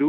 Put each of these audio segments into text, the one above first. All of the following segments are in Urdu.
2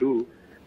2,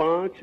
5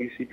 ECP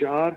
4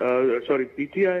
PTI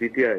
PTI,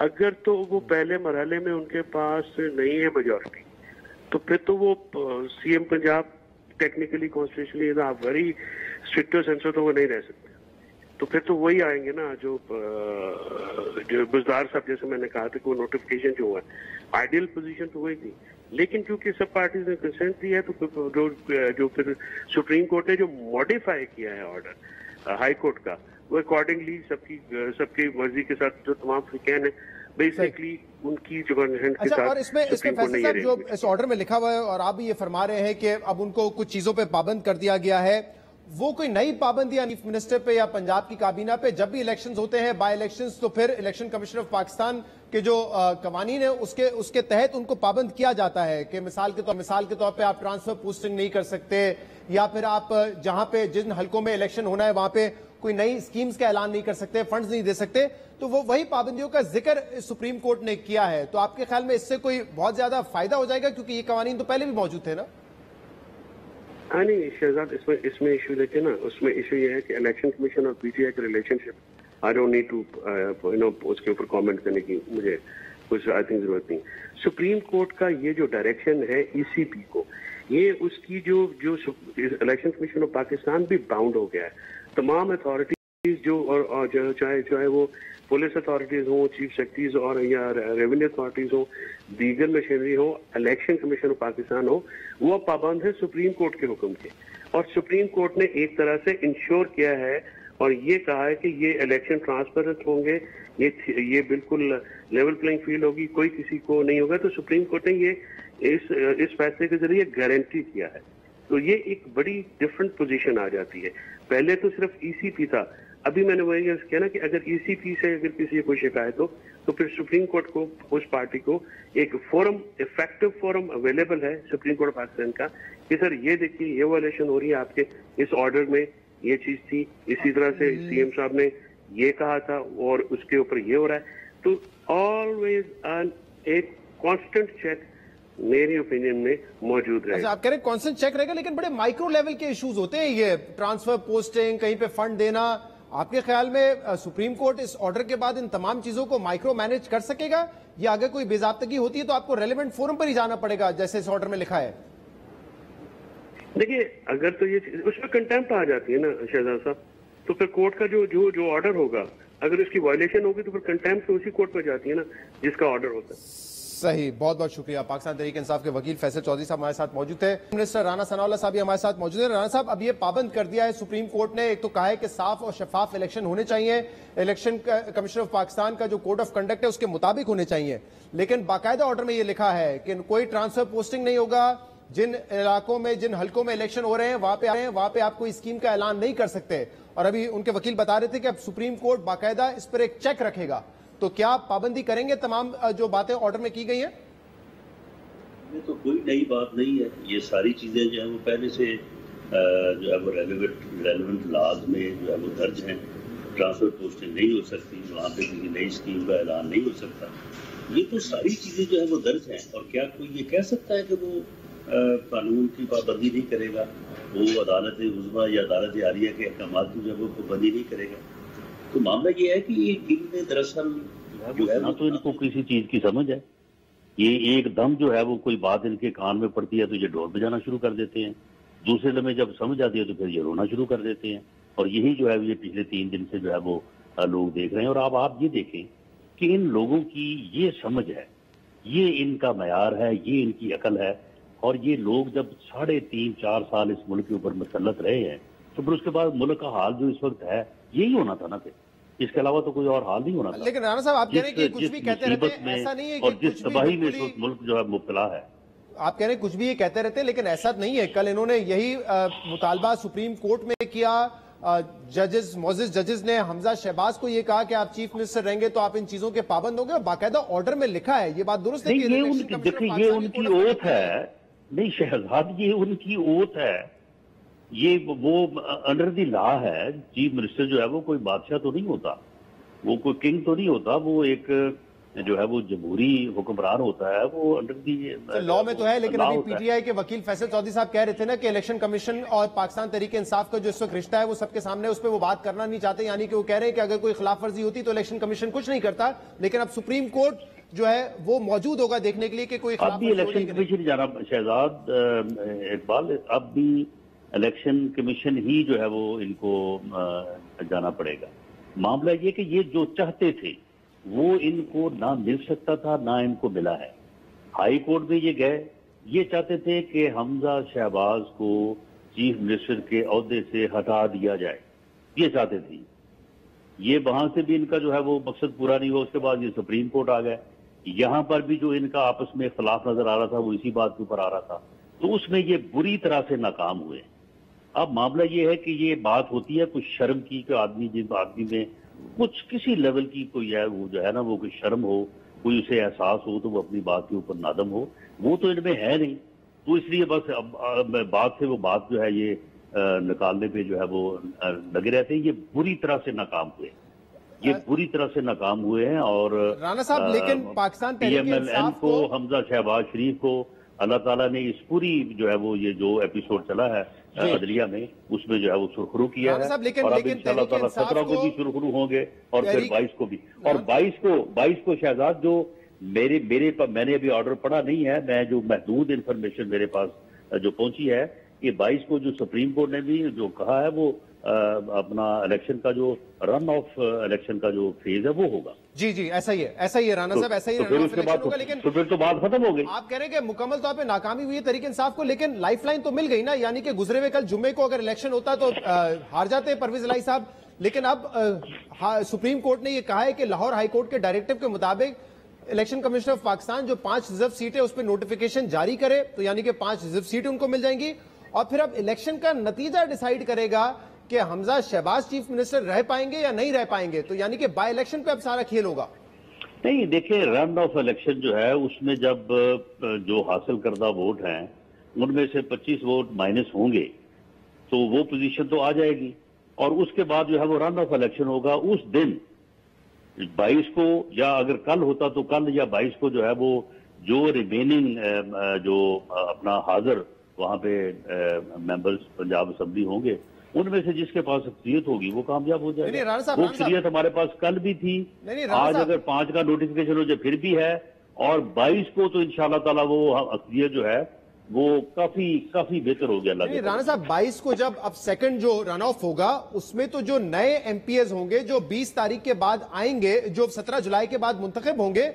اگر تو وہ پہلے مرحلے میں ان کے پاس نہیں ہے میجورٹی تو پھر تو وہ C M Punjab technically constitutionally very strict censor تو وہ نہیں رہ سکتے. تو پھر تو وہی آئیں گے نا جو بزدار صاحب جیسے میں نے کہا تھا کہ وہ نوٹیفکیشن جو ہوا ہے آئیڈیل پوزیشن تو وہی تھی, لیکن کیونکہ سب پارٹیز نے کنسنٹ دی ہے تو جو پھر سپریم کورٹ نے جو ماڈیفائی کیا ہے آرڈر ہائی کورٹ کا وہ اکارڈنگلی سب کی مرضی کے ساتھ جو تمام فریقین ہیں بیسکلی ان کی جو کنسنٹ کے ساتھ. اور اس میں فیصل صاحب جو اس آرڈر میں لکھا ہوا ہے اور آپ بھی یہ فرما رہے ہیں کہ اب ان کو کچھ چیزوں پہ پابند کر دیا گیا ہے, وہ کوئی نئی پابندیاں چیف منسٹر پہ یا پنجاب کی کابینہ پہ جب بھی الیکشنز ہوتے ہیں بائی الیکشنز تو پھر الیکشن کمیشن آف پاکستان کے جو قوانین ہیں اس کے تحت ان کو پابند کیا جاتا ہے کہ مثال کے طور پہ آپ ٹرانسفر پوسٹنگ نہیں کر سکتے, یا پھر آپ جہاں پہ جن حلقوں میں الیکشن ہونا ہے وہاں پہ کوئی نئی اسکیمز کا اعلان نہیں کر سکتے, فنڈز نہیں دے سکتے. تو وہ وہی پابندیوں کا ذکر سپریم کورٹ نے کیا ہے. تو آپ کے خیال میں اس سے کوئی بہت زیادہ فائدہ ہو جائے گا کیونکہ یہ قوانین تو پہلے بھی موجود تھے نا؟ ہاں نہیں شہزاد, اس میں ایشو دیکھیں نا, اس میں ایشو یہ ہے کہ الیکشن کمیشن اور پی ٹی آئی کا relationship I don't need to اس کے اوپر کامنٹ کرنے کی مجھے کچھ آئی تھنک ضرورت نہیں. سپریم کورٹ کا یہ جو ڈائریکشن ہے ای سی پی کو, یہ اس کی جو الیکشن کمیشن آف پاکستان بھی باؤنڈ ہو گیا ہے. تمام اتھارٹیز جو چاہے وہ پولیس اتھارٹیز ہوں, چیف سیکرٹریز اور یا ریونیو اتھارٹیز ہوں, دیگر مشینری ہو, الیکشن کمیشن آف پاکستان ہو, وہ پابند ہے سپریم کورٹ کے حکم کے. اور سپریم کورٹ نے ایک طرح سے انشور کیا ہے اور یہ کہا ہے کہ یہ الیکشن ٹرانسپیرنٹ ہوں گے, یہ بالکل لیول پلینگ فیلڈ ہوگی, کوئی کسی کو نہیں ہوگا. تو سپریم کورٹ نے یہ اس فیصلے کے ذریعے گارنٹی کیا ہے. تو یہ ایک بڑی ڈفرنٹ پوزیشن آ جاتی ہے. پہلے تو صرف ای سی پی تھا, ابھی میں نے وہی کہا نا کہ اگر ای سی پی سے اگر کسی کوئی شکایت ہو تو پھر سپریم کورٹ کو اس پارٹی کو ایک فورم, افیکٹو فورم اویلیبل ہے سپریم کورٹ پاکستان کا کہ سر یہ دیکھیے یہ وائلیشن ہو رہی ہے آپ کے اس آرڈر میں, یہ چیز تھی, اسی طرح سے سی ایم صاحب نے یہ کہا تھا اور اس کے اوپر یہ ہو رہا ہے. تو آلویز ایک کانسٹنٹ چیک میری اوپینین میں موجود رہے. آپ کہہ رہے ہیں کانسٹنٹ چیک رہے گا, لیکن بڑے مائکرو لیول کے ایشوز ہوتے ہیں یہ ٹرانسفر پوسٹنگ, کہیں پہ فنڈ دینا. آپ کے خیال میں سپریم کورٹ اس آرڈر کے بعد ان تمام چیزوں کو مائکرو مینج کر سکے گا, یا اگر کوئی بے ضابطگی ہوتی ہے تو آپ کو ریلیونٹ فورم پر ہی جانا پڑے گا جیسے اس آرڈر میں لکھا ہے؟ دیکھیے اگر تو یہ اس میں کنٹیمپٹ آ جاتی ہے نا شہزاد صاحب, تو پھر کورٹ کا جو آرڈر ہوگا اگر اس کی وائلیشن ہوگی تو پھر کنٹیمپٹ تو اسی کورٹ پر جاتی ہے نا جس کا آرڈر ہوتا ہے. صحیح, بہت بہت شکریہ. پاکستان تحریک انصاف کے وکیل فیصل چودھری صاحب ہمارے ساتھ موجود تھے. منسٹر رانا ثناء اللہ صاحب بھی ہمارے ساتھ موجود ہیں. رانا صاحب, اب یہ پابند کر دیا ہے سپریم کورٹ نے, ایک تو کہا ہے کہ صاف اور شفاف الیکشن ہونے چاہیے, الیکشن کمیشن آف پاکستان کا جو کوڈ آف کنڈکٹ ہے اس کے مطابق ہونے چاہیے, لیکن باقاعدہ آرڈر میں یہ لکھا ہے کہ کوئی ٹرانسفر پوسٹنگ نہیں ہوگا, جن علاقوں میں جن حلقوں میں الیکشن ہو رہے ہیں وہاں پہ آپ کوئی اسکیم کا اعلان نہیں کر سکتے. اور ابھی ان کے وکیل بتا رہے تھے کہ اب سپریم کورٹ باقاعدہ اس پر ایک چیک رکھے گا. تو کیا پابندی کریں گے تمام جو باتیں آرڈر میں کی گئی ہیں؟ یہ تو کوئی نئی بات نہیں ہے, یہ ساری چیزیں جو ہیں وہ پہلے سے جو ہے وہ ریلیونٹ لاز میں جو ہے وہ درج ہیں. ٹرانسفر پوسٹنگ نہیں ہو سکتی, وہاں پہ کسی نئی اسکیم کا اعلان نہیں ہو سکتا, یہ تو ساری چیزیں جو ہے وہ درج ہیں. اور کیا کوئی یہ کہہ سکتا ہے کہ وہ قانون کی پابندی نہیں کرے گا, وہ عدالت عظمیٰ یا عدالت عالیہ کے احکامات کی جو ہے وہ پابندی نہیں کرے گا؟ تو معاملہ یہ ہے کہ یہ ان میں دراصل جو ہے نہ تو ان کو کسی چیز کی سمجھ ہے, یہ ایک دم جو ہے وہ کوئی بات ان کے کان میں پڑتی ہے تو یہ ڈھول بجانا شروع کر دیتے ہیں, دوسرے لمحے جب سمجھ آتی ہے تو پھر یہ رونا شروع کر دیتے ہیں. اور یہی جو ہے یہ پچھلے 3 دن سے جو ہے وہ لوگ دیکھ رہے ہیں. اور اب آپ یہ دیکھیں کہ ان لوگوں کی یہ سمجھ ہے, یہ ان کا معیار ہے, یہ ان کی عقل ہے. اور یہ لوگ جب 3.5-4 سال اس ملک کے اوپر مسلط رہے ہیں تو پھر اس کے بعد ملک کا حال جو اس وقت ہے یہی ہونا تھا نا, پھر اس کے علاوہ تو کوئی اور حال نہیں ہونا تھا. لیکن رانا صاحب آپ کہہ رہے ہیں کہ کچھ بھی کہتے رہتے ہیں, ایسا نہیں ہے اور جس تباہی میں اس وقت ملک جو ہے مبتلا ہے. آپ کہہ رہے ہیں کچھ بھی یہ کہتے رہتے ہیں, لیکن ایسا نہیں ہے. کل انہوں نے یہی مطالبہ سپریم کورٹ میں کیا. ججز, معزز ججز نے حمزہ شہباز کو یہ کہا کہ آپ چیف منسٹر رہیں گے تو آپ ان چیزوں کے پابند ہوں گے, اور باقاعدہ آرڈر میں لکھا ہے. یہ بات درست ہے کہ یہ ان کی اوتھ ہے. نہیں شہزاد, یہ ان کی اوتھ ہے, یہ وہ انڈر دی لا ہے. چیف منسٹر جو ہے وہ کوئی بادشاہ تو نہیں ہوتا, وہ کوئی کنگ تو نہیں ہوتا, وہ ایک جو ہے وہ جمہوری حکمران ہوتا ہے وہ انڈر دی لا میں تو ہے، لیکن ابھی پی ٹی آئی کے وکیل فیصل چودھری صاحب کہہ رہے تھے نا کہ الیکشن کمیشن اور پاکستان تحریک انصاف کا جو اس وقت رشتہ ہے وہ سب کے سامنے، اس پہ وہ بات کرنا نہیں چاہتے، یعنی کہ وہ کہہ رہے ہیں کہ اگر کوئی خلاف ورزی ہوتی تو الیکشن کمیشن کچھ نہیں کرتا، لیکن اب سپریم کورٹ جو ہے وہ موجود ہوگا دیکھنے کے لیے کہ کوئی اب بھی الیکشن کمیشن جانا شہزاد اقبال، اب بھی الیکشن کمیشن ہی جو ہے وہ ان کو جانا پڑے گا. معاملہ یہ کہ یہ جو چاہتے تھے وہ ان کو نہ مل سکتا تھا نہ ان کو ملا ہے. ہائی کورٹ میں یہ گئے، یہ چاہتے تھے کہ حمزہ شہباز کو چیف منسٹر کے عہدے سے ہٹا دیا جائے، یہ چاہتے تھے. یہ وہاں سے بھی ان کا جو ہے وہ مقصد پورا نہیں ہوا، اس کے بعد یہ سپریم کورٹ آ گئے. یہاں پر بھی جو ان کا آپس میں اختلاف نظر آ رہا تھا وہ اسی بات کے اوپر آ رہا تھا، تو اس میں یہ بری طرح سے ناکام ہوئے. اب معاملہ یہ ہے کہ یہ بات ہوتی ہے کچھ شرم کی کہ آدمی میں کچھ کسی لیول کی کوئی ہے وہ جو ہے نا وہ کوئی شرم ہو، کوئی اسے احساس ہو تو وہ اپنی بات کے اوپر نادم ہو، وہ تو ان میں ہے نہیں. تو اس لیے بس بات سے وہ بات جو ہے یہ نکالنے پہ جو ہے وہ لگے رہتے ہیں. یہ بری طرح سے ناکام ہوئے، یہ بری طرح سے ناکام ہوئے ہیں. اور رانا صاحب لیکن Pakistan P M L N کو، حمزہ شہباز شریف کو اللہ تعالیٰ نے اس پوری جو ہے وہ یہ جو ایپیسوڈ چلا ہے عدلیہ میں اس میں جو ہے وہ سرخرو کیا ہے، اور اب انشاءاللہ تعالیٰ 17 کو بھی سرخرو ہوں گے اور پھر 22 کو بھی. اور 22 کو شہزاد جو میں نے ابھی آرڈر پڑھا نہیں ہے، میں جو محدود انفارمیشن میرے پاس جو پہنچی ہے کہ 22 کو جو سپریم کورٹ نے بھی جو کہا ہے وہ اپنا الیکشن کا جو رن آف الیکشن کا جو فیز ہے وہ ہوگا. جی ایسا ہی ہے رانا صاحب، ایسا ہی رن آف الیکشن ہوگا. لیکن پھر تو بات ختم ہو گئی. آپ کہہ رہے ہیں کہ مکمل طور پہ ناکامی ہوئی ہے تحریک انصاف کو، لیکن لائف لائن تو مل گئی نا، یعنی کہ گزرے ہوئے کل جمعے کو اگر الیکشن ہوتا تو ہار جاتے پرویز الہی صاحب. لیکن اب سپریم کورٹ نے یہ کہا ہے کہ لاہور ہائی کورٹ کے ڈائریکٹو کے مطابق الیکشن کمیشن آف پاکستان جو 5 ریزرو سیٹیں اس پہ نوٹیفیکیشن جاری کرے، تو یعنی کہ 5 ریزرو سیٹیں ان کو مل جائیں گی، اور پھر اب الیکشن کا نتیجہ ڈیسائیڈ کرے گا کہ حمزہ شہباز چیف منسٹر رہ پائیں گے یا نہیں رہ پائیں گے. تو یعنی کہ بائی الیکشن پہ اب سارا کھیل ہوگا. نہیں دیکھیں، رن آف الیکشن جو ہے اس میں جب جو حاصل کردہ ووٹ ہیں ان میں سے 25 ووٹ مائنس ہوں گے تو وہ پوزیشن تو آ جائے گی، اور اس کے بعد جو ہے وہ رن آف الیکشن ہوگا اس دن 22 کو، یا اگر کل ہوتا تو کل، یا 22 کو جو ہے وہ جو ریمیننگ جو اپنا حاضر وہاں پہ ممبرز پنجاب اسمبلی ہوں گے ان میں سے جس کے پاس اکثریت ہوگی وہ کامیاب ہو جائے گا. وہ اکثریت ہمارے پاس کل بھی تھی، آج اگر 5 کا نوٹیفیکیشن ہو جائے پھر بھی ہے، اور 22 کو تو انشاءاللہ تعالیٰ وہ اکثریت جو ہے وہ کافی بہتر ہو گیا. رانا صاحب 22 کو جب اب سیکنڈ جو رن آف ہوگا اس میں تو جو نئے ایم پی ایز ہوں گے جو 20 تاریخ کے بعد آئیں گے، جو 17 جولائی کے بعد منتخب ہوں گے،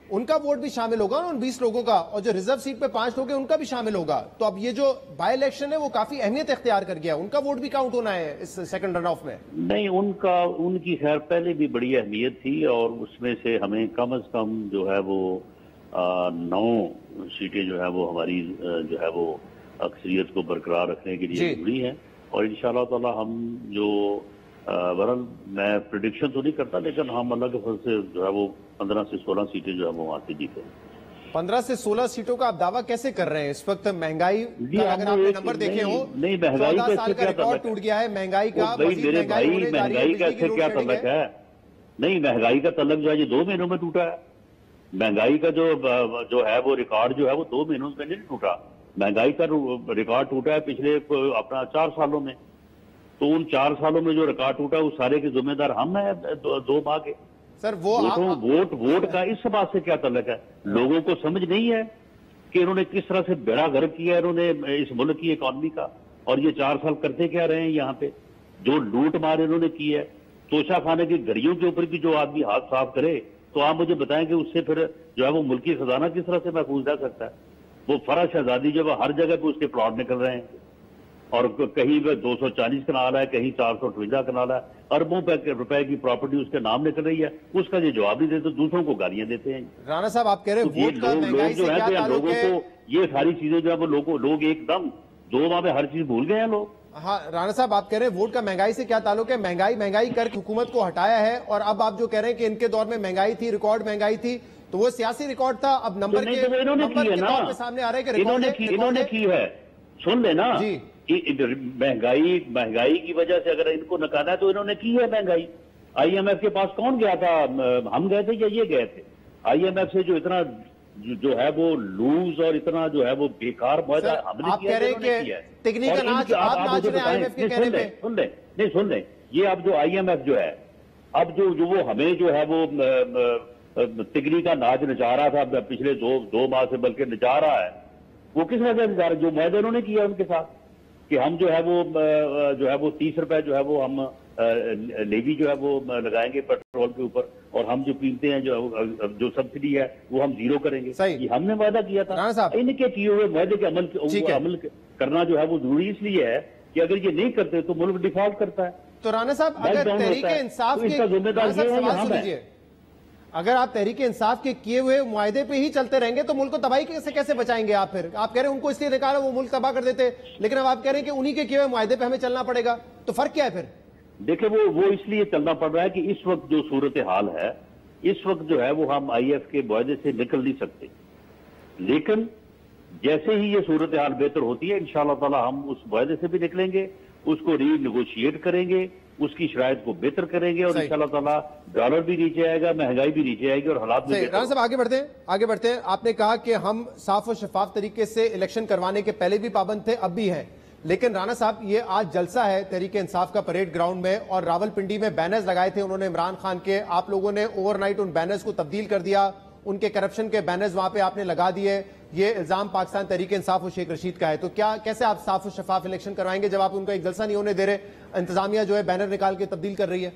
ان کا ووٹ بھی شامل ہوگا ان 20 لوگوں کا، اور جو ریزرو سیٹ پہ 5 لوگ ہیں ان کا بھی شامل ہوگا. تو اب یہ جو بائی الیکشن ہے وہ کافی اہمیت اختیار کر گیا، ان کا ووٹ بھی کاؤنٹ ہونا ہے اس سیکنڈ رن آف میں. نہیں، ان کی خیر پہلے بھی بڑی اہمیت تھی، اور اس میں سے ہمیں کم از کم جو ہے وہ 9 سیٹیں جو ہے وہ ہماری جو ہے وہ اکثریت کو برقرار رکھنے کے لیے ضروری ہیں. اور انشاءاللہ تعالی ہم جو بہرحال میں پریڈکشن تو نہیں کرتا، لیکن ہم اللہ کے فضل سے جو ہے وہ 15 سے 16 سیٹیں جو ہے وہ وہاں سے جیتے. 15 سے 16 سیٹوں کا آپ دعویٰ کیسے کر رہے ہیں اس وقت؟ مہنگائی اگر آپ نے نمبر دیکھے ہو، نہیں مہنگائی کا سال کا ریکارڈ ٹوٹ گیا ہے مہنگائی کا. میرے بھائی مہنگائی کا اس سے کیا تعلق ہے؟ نہیں، مہنگائی کا تعلق جو ہے یہ 2 مہینوں میں ٹوٹا ہے. مہنگائی کا جو ہے وہ ریکارڈ جو ہے وہ 2 مہینوں میں نہیں ٹوٹا. مہنگائی کا ریکارڈ ٹوٹا ہے پچھلے اپنا 4 سالوں میں. تو ان 4 سالوں میں جو ریکارڈ ٹوٹا اس سارے کے ذمہ دار ہم ہیں 2 ماہ کے. سر وہ ووٹ کا اس بات سے کیا تعلق ہے؟ لوگوں کو سمجھ نہیں ہے کہ انہوں نے کس طرح سے بیڑا غرق کیا انہوں نے اس ملک کی اکانومی کا، اور یہ 4 سال کرتے کیا رہے ہیں یہاں پہ. جو لوٹ مار انہوں نے کی ہے، توشہ خانے کی گھڑیوں کے اوپر بھی جو آدمی ہاتھ صاف کرے تو آپ مجھے بتائیں کہ اس سے پھر جو ہے وہ ملکی خزانہ کس طرح سے محفوظ رہ سکتا ہے؟ وہ فرح شہزادی جو ہے ہر جگہ پہ اس کے پلاٹ نکل رہے ہیں، اور کہیں 240 کنال ہے، کہیں 458 کنال ہے، اربوں روپے کی پراپرٹی اس کے نام نکل رہی ہے. اس کا یہ جواب نہیں دیتے، دوسروں کو گالیاں دیتے ہیں. رانا صاحب آپ کہہ رہے ہیں ووٹ کا مہنگائی سے کیا تعلق لوگوں ہے؟ کو یہ ساری چیزیں جو ہے وہ لوگ ایک دم 2 ماہ میں ہر چیز بھول گئے ہیں لوگ. ہاں رانا صاحب آپ کہہ رہے ہیں ووٹ کا مہنگائی سے کیا تعلق ہے؟ مہنگائی کر حکومت کو ہٹایا ہے، اور اب آپ جو کہہ رہے ہیں کہ ان کے دور میں مہنگائی تھی، ریکارڈ مہنگائی تھی، تو وہ سیاسی ریکارڈ تھا. اب نمبر کے طور پہ سامنے آ رہے کہ انہوں نے کی ہے. سن لے نا، مہنگائی کی وجہ سے اگر ان کو نکالا ہے تو انہوں نے کی ہے مہنگائی. IMF کے پاس کون گیا تھا؟ ہم گئے تھے یا یہ گئے تھے؟ IMF سے جو اتنا جو ہے وہ لوز اور اتنا جو ہے وہ بیکار معاہدہ ہم نے آپ کہہ رہے ہیں کہ تکنی کا ناچ آپ ناچ رہے ہیں IMF کے کہنے پہ. سن لیں یہ اب جو IMF جو ہے اب جو وہ ہمیں جو ہے وہ تکنی کا ناچ نچا رہا تھا پچھلے دو ماہ سے بلکہ نچا رہا ہے وہ کس وجہ سے نچا رہا ہے؟ جو معاہدہ انہوں نے کیا ان کے ساتھ کہ ہم جو ہے وہ 30 روپے جو ہے وہ ہم لیوی جو ہے وہ لگائیں گے پیٹرول کے اوپر اور ہم جو پیتے ہیں جو سبسڈی ہے وہ ہم زیرو کریں گے. یہ ہم نے وعدہ کیا تھا. ان کے کیے ہوئے معاہدے کے عمل کرنا جو ہے وہ ضروری اس لیے ہے کہ اگر یہ نہیں کرتے تو ملک ڈیفالٹ کرتا ہے. تو رانا صاحب اگر تحریک انصاف کے اگر آپ تحریک انصاف کے کیے ہوئے معاہدے پہ ہی چلتے رہیں گے تو ملک کو تباہی سے کیسے بچائیں گے آپ؟ پھر آپ کہہ رہے ہیں ان کو اس لیے نکالا وہ ملک تباہ کر دیتے لیکن اب آپ کہہ رہے ہیں کہ انہی کے کیے ہوئے معاہدے پہ ہمیں چلنا پڑے گا تو فرق کیا ہے پھر؟ دیکھیں وہ اس لیے چلنا پڑ رہا ہے کہ اس وقت جو صورتحال ہے اس وقت جو ہے وہ ہم IF کے معاہدے سے نکل نہیں سکتے لیکن جیسے ہی یہ صورتحال بہتر ہوتی ہے انشاءاللہ تعالی ہم اس معاہدے سے بھی نکلیں گے اس کو ری نیگوشیٹ کریں گے اس کی شرائط کو بہتر کریں گے اور انشاءاللہ تعالی ڈالر بھی نیچے آئے گا مہنگائی بھی نیچے آئے گی اور حالات بھی. رانا صاحب آگے بڑھتے ہیں. آپ نے کہا کہ ہم صاف و شفاف طریقے سے الیکشن کروانے کے پہلے بھی پابند تھے اب بھی ہیں لیکن رانا صاحب یہ آج جلسہ ہے تحریک انصاف کا پریڈ گراؤنڈ میں اور راول پنڈی میں بینرز لگائے تھے انہوں نے عمران خان کے. آپ لوگوں نے اوور نائٹ ان بینرز کو تبدیل کر دیا ان کے کرپشن کے بینرز وہاں پہ آپ نے لگا دیے. یہ الزام پاکستان تحریک انصاف و شیخ رشید کا ہے تو کیسے آپ صاف و شفاف الیکشن کروائیں گے جب آپ ان کا ایک جلسہ نہیں ہونے دے رہے انتظامیہ جو ہے بینر نکال کے تبدیل کر رہی ہے؟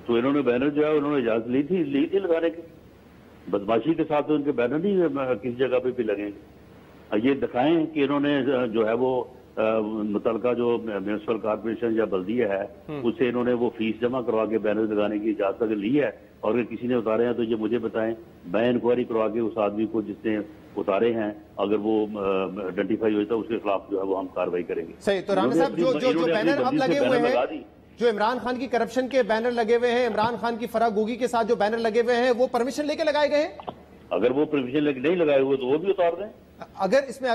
تو انہوں نے بینر جو ہے انہوں نے اجازت لی تھی لگانے کی. بدماشی کے ساتھ ان کے بینر نہیں کسی جگہ پہ بھی لگیں گے. یہ دکھائیں کہ انہوں نے جو ہے وہ متعلقہ جو میونسپل کارپوریشن یا بلدیہ ہے اس سے انہوں نے وہ فیس جمع کروا کے بینر لگانے کی اجازت اگر لی ہے اور اگر کسی نے اتارے ہیں تو یہ مجھے بتائیں میں انکوائری کروا کے اس آدمی کو جس نے اتارے ہیں اگر وہ آئیڈینٹیفائی ہوتا ہے اس کے خلاف جو ہے وہ ہم کارروائی کریں گے. صحیح. تو رانا صاحب جو بینر اب لگے ہوئے ہیں جو عمران خان کی کرپشن کے بینر لگے ہوئے ہیں عمران خان کی فرا گوگی کے ساتھ جو بینر لگے ہوئے ہیں وہ پرمیشن لے کے لگائے گئے ہیں؟ اگر وہ پرمیشن نہیں لگائے ہوئے تو وہ بھی اتار دیں. اگر اس میں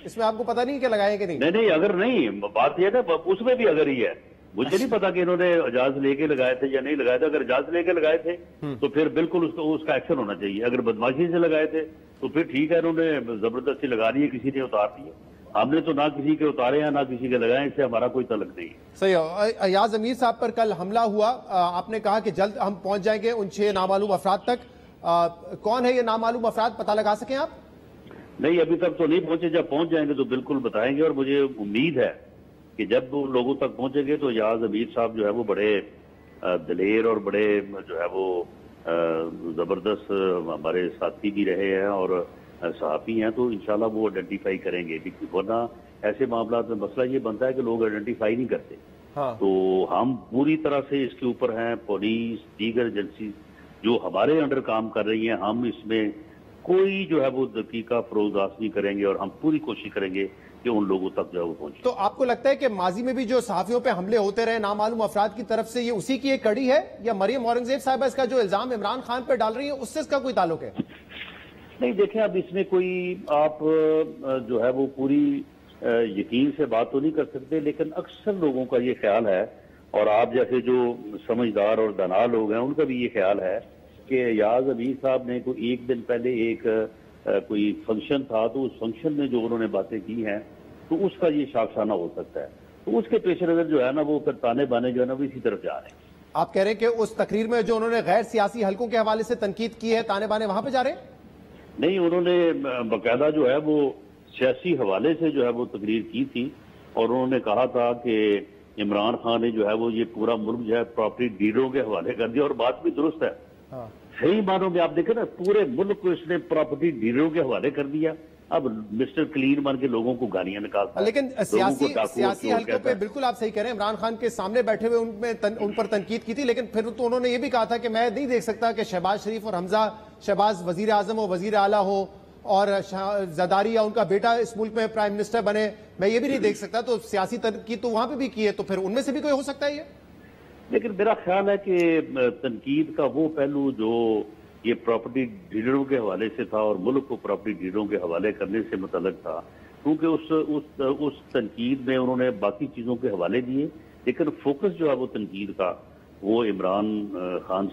اس میں آپ کو پتہ نہیں کہ لگائے کہ نہیں اگر نہیں بات یہ نا اس میں بھی اگر ہی ہے مجھے نہیں پتا کہ انہوں نے اجازت لے کے لگائے تھے یا نہیں لگائے تھے. اگر اجازت لے کے لگائے تھے تو پھر بالکل اس کا ایکشن ہونا چاہیے. اگر بدماشی سے لگائے تھے تو پھر ٹھیک ہے انہوں نے زبردستی لگا لی ہے کسی نے اتار دی ہے. ہم نے تو نہ کسی کے اتارے ہیں نہ کسی کے لگائے اس سے ہمارا کوئی تعلق نہیں ہے. صحیح. ایاز امیر صاحب پر کل حملہ ہوا آپ نے کہا کہ جلد ہم پہنچ جائیں گے ان 6 نامعلوم افراد تک. کون ہے یہ نامعلوم افراد پتہ لگا سکیں آپ؟ نہیں ابھی تک تو نہیں پہنچے. جب پہنچ جائیں گے تو بالکل بتائیں گے اور مجھے امید ہے کہ جب وہ لوگوں تک پہنچیں گے تو ایاز امیر صاحب جو ہے وہ بڑے دلیر اور بڑے جو ہے وہ زبردست ہمارے ساتھی بھی رہے ہیں اور صحافی ہیں تو انشاءاللہ وہ آئیڈینٹیفائی کریں گے. ورنہ ایسے معاملات میں مسئلہ یہ بنتا ہے کہ لوگ آئیڈینٹیفائی نہیں کرتے. تو ہم پوری طرح سے اس کے اوپر ہیں. پولیس دیگر ایجنسی جو ہمارے انڈر کام کر رہی ہیں ہم اس میں کوئی جو ہے وہ دقیقہ فروغ نہیں کریں گے اور ہم پوری کوشش کریں گے کہ ان لوگوں تک جو ہے وہ پہنچے. تو آپ کو لگتا ہے کہ ماضی میں بھی جو صحافیوں پہ حملے ہوتے رہے نامعلوم افراد کی طرف سے یہ اسی کی ایک کڑی ہے یا مریم اورنگزیب صاحبہ اس کا جو الزام عمران خان پہ ڈال رہی ہیں اس سے اس کا کوئی تعلق ہے؟ نہیں دیکھیں اب اس میں کوئی آپ جو ہے وہ پوری یقین سے بات تو نہیں کر سکتے لیکن اکثر لوگوں کا یہ خیال ہے اور آپ جیسے جو سمجھدار اور دانا لوگ ہیں ان کا بھی یہ خیال ہے کہ ایاز امیر صاحب نے کوئی ایک دن پہلے ایک کوئی فنکشن تھا تو اس فنکشن میں جو انہوں نے باتیں کی ہیں تو اس کا یہ شاخسانہ ہو سکتا ہے. تو اس کے پیش نظر جو ہے نا وہ پھر تانے بانے جو ہے نا وہ اسی طرف جا رہے ہیں. آپ کہہ رہے ہیں کہ اس تقریر میں جو انہوں نے غیر سیاسی حلقوں کے حوالے سے تنقید کی ہے تانے بانے وہاں پہ جا رہے ہیں؟ نہیں انہوں نے باقاعدہ جو ہے وہ سیاسی حوالے سے جو ہے وہ تقریر کی تھی اور انہوں نے کہا تھا کہ عمران خان نے جو ہے وہ یہ پورا ملک جو ہے پراپرٹی ڈیلروں کے حوالے کر دیا اور بات بھی درست ہے. صحیح معنوں میں آپ دیکھیں نا پورے ملک کو اس نے پراپرٹی ڈیلروں کے حوالے کر دیا. اب مسٹر کلین بن کے لوگوں کو گالیاں نکالتا ہے. لیکن سیاسی حلقوں پہ بالکل آپ صحیح کہہ رہے ہیں. عمران خان کے سامنے بیٹھے ہوئے ان پر تنقید کی تھی لیکن پھر تو انہوں نے یہ بھی کہا تھا کہ میں نہیں دیکھ سکتا کہ شہباز شریف اور حمزہ شہباز وزیر اعظم ہو وزیر اعلیٰ ہو اور زرداری یا ان کا بیٹا اس ملک میں پرائم منسٹر بنے میں یہ بھی نہیں دیکھ سکتا. تو سیاسی تنقید تو وہاں پہ بھی کی ہے تو پھر ان میں سے بھی کوئی ہو سکتا ہے یہ. لیکن میرا خیال ہے کہ تنقید کا وہ پہلو جو یہ پراپرٹی ڈیلروں کے حوالے سے تھا اور ملک کو پراپرٹی ڈیلروں کے حوالے کرنے سے متعلق تھا کیونکہ اس تنقید میں انہوں نے باقی چیزوں کے حوالے دیے لیکن فوکس جو ہے وہ تنقید کا وہ عمران خان